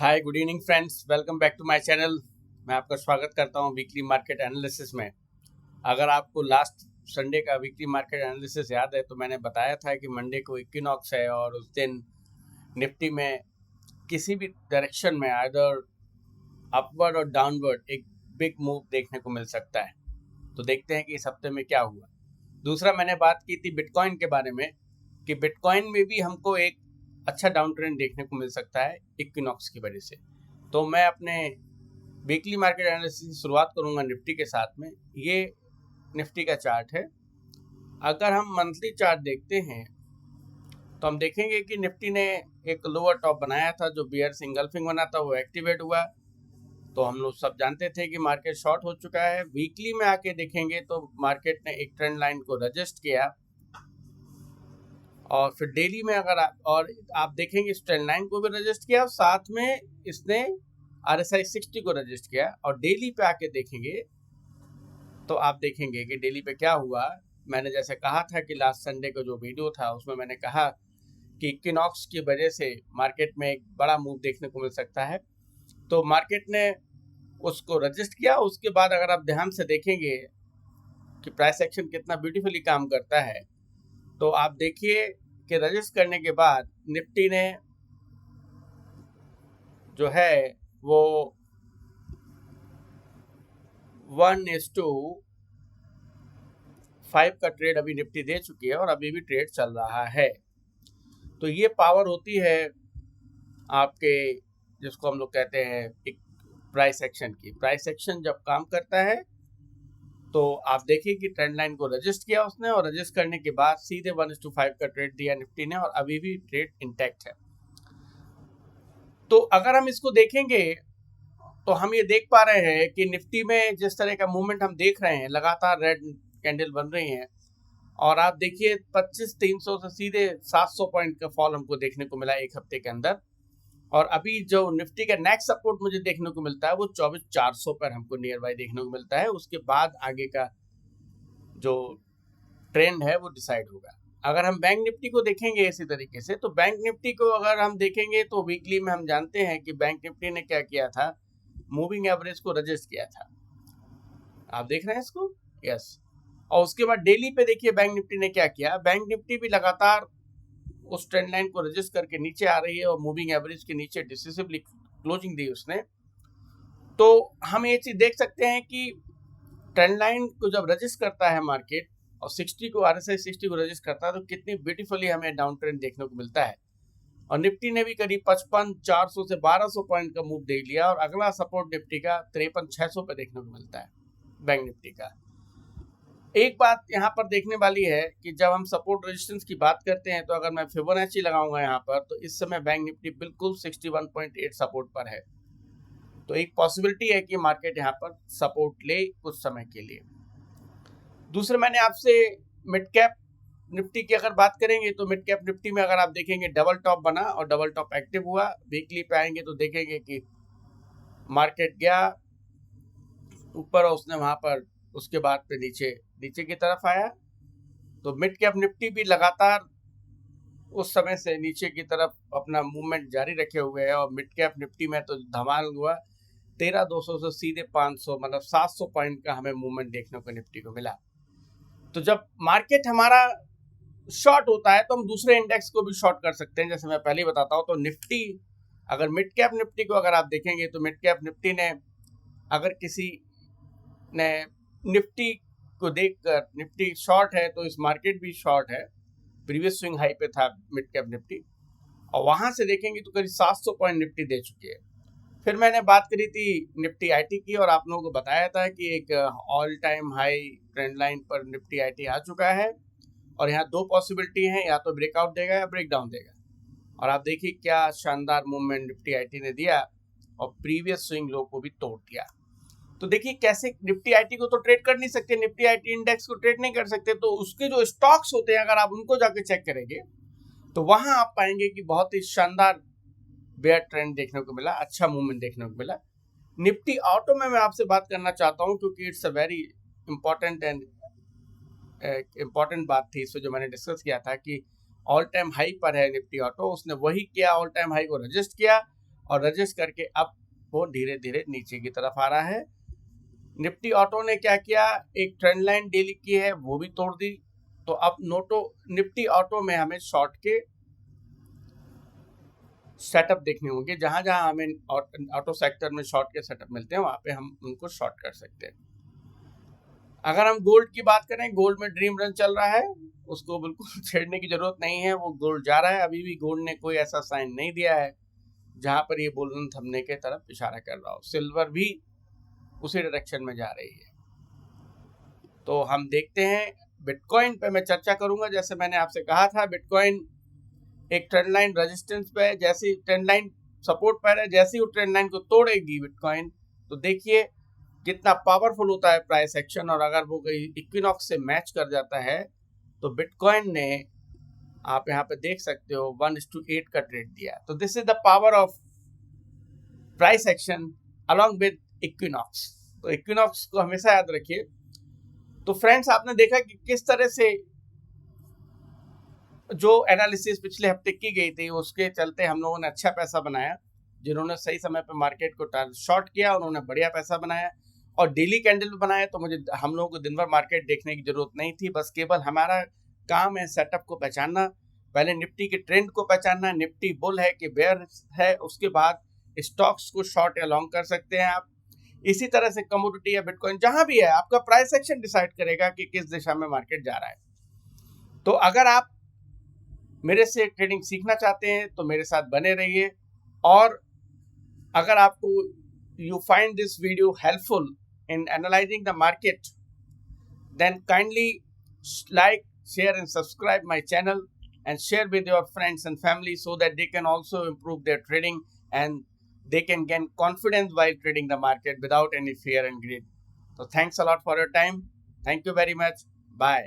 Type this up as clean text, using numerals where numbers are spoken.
Hi good evening friends, welcome back to my channel. मैं आपका स्वागत करता हूं वीकली मार्केट एनालिसिस में। अगर आपको लास्ट संडे का वीकली मार्केट एनालिसिस याद है तो मैंने बताया था कि मंडे को इक्विनॉक्स है और उस दिन निफ्टी में किसी भी डायरेक्शन में आइदर अपवर्ड और डाउनवर्ड एक बिग मूव देखने को मिल सकता है। तो देखते हैं कि इस हफ्ते में क्या हुआ। दूसरा, मैंने बात की थी बिटकॉइन के बारे में कि बिटकॉइन में भी हमको एक अच्छा डाउन ट्रेंड देखने को मिल सकता है इक्विनॉक्स की वजह से। तो मैं अपने वीकली मार्केट एनालिसिस की शुरुआत करूंगा निफ्टी के साथ में। ये निफ्टी का चार्ट है। अगर हम मंथली चार्ट देखते हैं तो हम देखेंगे कि निफ्टी ने एक लोअर टॉप बनाया था, जो बियर सिंगल्फिंग बना था वो एक्टिवेट हुआ। तो हम लोग सब जानते थे कि मार्केट शॉर्ट हो चुका है। वीकली में आके देखेंगे तो मार्केट ने एक ट्रेंड लाइन को रजिस्ट किया और फिर डेली में अगर आप देखेंगे इस ट्रेंड लाइन को भी रजिस्ट किया और साथ में इसने RSI 60 को रजिस्ट किया। और डेली पे आके देखेंगे तो आप देखेंगे कि डेली पे क्या हुआ। मैंने जैसे कहा था कि लास्ट संडे का जो वीडियो था उसमें मैंने कहा कि इक्विनॉक्स की वजह से मार्केट में एक बड़ा मूव देखने को मिल सकता है। तो मार्केट ने उसको रजिस्ट किया। उसके बाद अगर आप ध्यान से देखेंगे कि प्राइस एक्शन कितना ब्यूटीफुली काम करता है, तो आप देखिए कि रजिस्ट करने के बाद निफ्टी ने जो है वो 1:5 का ट्रेड अभी निफ्टी दे चुकी है और अभी भी ट्रेड चल रहा है। तो ये पावर होती है आपके, जिसको हम लोग कहते हैं एक प्राइस एक्शन की। प्राइस एक्शन जब काम करता है तो आप देखिए कि ट्रेंड लाइन को रजिस्ट किया उसने और रजिस्ट करने के बाद सीधे 1:5 का ट्रेड दिया निफ्टी ने और अभी भी ट्रेड इंटैक्ट है। तो अगर हम इसको देखेंगे तो हम ये देख पा रहे हैं कि निफ्टी में जिस तरह का मूवमेंट हम देख रहे हैं, लगातार रेड कैंडल बन रही हैं और आप देखिए 25,300 से सीधे 700 पॉइंट का फॉल हमको देखने को मिला एक हफ्ते के अंदर। और अभी जो निफ्टी का नेक्स्ट सपोर्ट मुझे देखने को मिलता है वो 24,400 पर हमको नियर बाय देखने को मिलता है। उसके बाद आगे का जो ट्रेंड है वो डिसाइड होगा। अगर हम बैंक निफ्टी को देखेंगे इसी तरीके से, तो बैंक निफ्टी को अगर हम देखेंगे तो वीकली में हम जानते हैं कि बैंक निफ्टी ने क्या किया था, मूविंग एवरेज को रजिस्ट किया था। आप देख रहे हैं इसको? यस। और उसके बाद डेली पे देखिए बैंक निफ्टी ने क्या किया। बैंक निफ्टी भी लगातार उस ट्रेंड लाइन को रजिस्ट करके नीचे आ रही है और मूविंग एवरेज के नीचे डिसिसिवली क्लोजिंग दी उसने। तो हम ये चीज देख सकते हैं कि ट्रेंड लाइन को जब रजिस्ट करता है मार्केट और 60 को RSI 60 को रजिस्ट करता है तो कितनी ब्यूटीफुली हमें डाउन ट्रेंड देखने को मिलता है। और निफ्टी ने भी करीब 55,400 से 1200 पॉइंट का मूव देख लिया और अगला सपोर्ट निफ्टी का 53,600 पे देखने को मिलता है बैंक निफ्टी का। एक बात यहाँ पर देखने वाली है कि जब हम सपोर्ट रेजिस्टेंस की बात करते हैं तो अगर मैं फिबोनाची लगाऊंगा यहाँ पर, तो इस समय बैंक निफ्टी बिल्कुल 61.8 सपोर्ट पर है। तो एक पॉसिबिलिटी है कि मार्केट यहाँ पर सपोर्ट ले कुछ समय के लिए। दूसरे, मैंने आपसे मिड कैप निफ्टी की अगर बात करेंगे तो मिड कैप निफ्टी में अगर आप देखेंगे डबल टॉप बना और डबल टॉप एक्टिव हुआ। वीकली पे आएंगे तो देखेंगे कि मार्केट गया ऊपर और उसने वहां पर उसके बाद पे नीचे की तरफ आया। तो मिड कैप निफ्टी भी लगातार उस समय से नीचे की तरफ अपना मूवमेंट जारी रखे हुए है और मिड कैप निफ्टी में तो धमाल हुआ। 13,200 से सीधे 500 मतलब 700 पॉइंट का हमें मूवमेंट देखने को निफ्टी को मिला। तो जब मार्केट हमारा शॉर्ट होता है तो हम दूसरे इंडेक्स को भी शॉर्ट कर सकते हैं। जैसे मैं पहले ही बताता हूँ, तो निफ्टी अगर मिड कैप निफ्टी को अगर आप देखेंगे तो मिड कैप निफ्टी ने अगर किसी ने निफ्टी को देखकर निफ्टी शॉर्ट है तो इस मार्केट भी शॉर्ट है। प्रीवियस स्विंग हाई पे था मिड कैप निफ्टी और वहां से देखेंगे तो करीब 700 पॉइंट निफ्टी दे चुकी है। फिर मैंने बात करी थी निफ्टी आईटी की और आप लोगों को बताया था कि एक all time high trend line पर निफ्टी आईटी आ चुका है और यहाँ दो पॉसिबिलिटी है, या तो ब्रेकआउट देगा या ब्रेक डाउन देगा। और आप देखिए क्या शानदार मूवमेंट निफ्टी आईटी ने दिया और प्रीवियस स्विंग लो को भी तोड़ दिया। तो देखिए कैसे निफ्टी आईटी को तो ट्रेड कर नहीं सकते, निफ्टी आईटी इंडेक्स को ट्रेड नहीं कर सकते, तो उसके जो स्टॉक्स होते हैं अगर आप उनको जाके चेक करेंगे तो वहां आप पाएंगे कि बहुत ही शानदार बेयर ट्रेंड देखने को मिला, अच्छा मूवमेंट देखने को मिला। निफ्टी ऑटो में मैं आपसे बात करना चाहता हूं क्योंकि इट्स अ वेरी इंपॉर्टेंट बात थी इसमें जो मैंने डिस्कस किया था कि ऑल टाइम हाई पर है निफ्टी ऑटो। उसने वही किया, ऑल टाइम हाई को रजिस्ट किया और रजिस्ट करके अब वो धीरे धीरे नीचे की तरफ आ रहा है। निफ्टी ऑटो ने क्या किया, एक ट्रेंड लाइन डेली की है वो भी तोड़ दी। तो अब निफ्टी ऑटो में हमें शॉर्ट के सेटअप देखने होंगे, जहां जहां हमें ऑटो सेक्टर में शॉर्ट के सेटअप मिलते हैं वहां पे हम उनको शॉर्ट कर सकते हैं। अगर हम गोल्ड की बात करें, गोल्ड में ड्रीम रन चल रहा है, उसको बिल्कुल छेड़ने की जरूरत नहीं है, वो गोल्ड जा रहा है। अभी भी गोल्ड ने कोई ऐसा साइन नहीं दिया है जहां पर ये बुल रन थमने के तरफ इशारा कर रहा हो। सिल्वर भी उसी डायरेक्शन में जा रही है। तो हम देखते हैं, बिटकॉइन पे मैं चर्चा करूंगा। जैसे मैंने आपसे कहा था, बिटकॉइन एक ट्रेंड लाइन रेजिस्टेंस पे है, जैसी ट्रेंड लाइन सपोर्ट पर है, जैसी वो ट्रेंड लाइन को तोड़ेगी बिटकॉइन, तो देखिए कितना पावरफुल होता है प्राइस एक्शन। और अगर वो इक्विनॉक्स से मैच कर जाता है तो बिटकॉइन ने, आप यहाँ पे देख सकते हो, 1:8 का ट्रेड दिया। तो this is the power of price action along with equinox. तो इक्विनॉक्स को हमेशा याद रखिए। तो फ्रेंड्स, आपने देखा कि किस तरह से जो एनालिसिस पिछले हफ्ते की गई थी उसके चलते हम लोगों ने अच्छा पैसा बनाया। जिन्होंने सही समय पर मार्केट को शॉर्ट किया उन्होंने बढ़िया पैसा बनाया, और डेली कैंडल भी बनाया। तो हम लोगों को दिन भर मार्केट देखने की जरूरत नहीं थी, बस केवल हमारा काम है सेटअप को पहचानना। पहले निफ्टी के ट्रेंड को पहचानना, निफ्टी बुल है कि बेयर है, उसके बाद स्टॉक्स को शॉर्ट या लॉन्ग कर सकते हैं आप। इसी तरह से कमोडिटी या बिटकॉइन जहां भी है, आपका प्राइस एक्शन डिसाइड करेगा कि किस दिशा में मार्केट जा रहा है। तो अगर आप मेरे से ट्रेडिंग सीखना चाहते हैं तो मेरे साथ बने रहिए। और अगर आपको you find this video helpful in analyzing the market, then kindly like, share and subscribe my channel and share with your friends and family so that they can also improve their trading and they can gain confidence while trading the market without any fear and greed. So thanks a lot for your time. Thank you very much. Bye.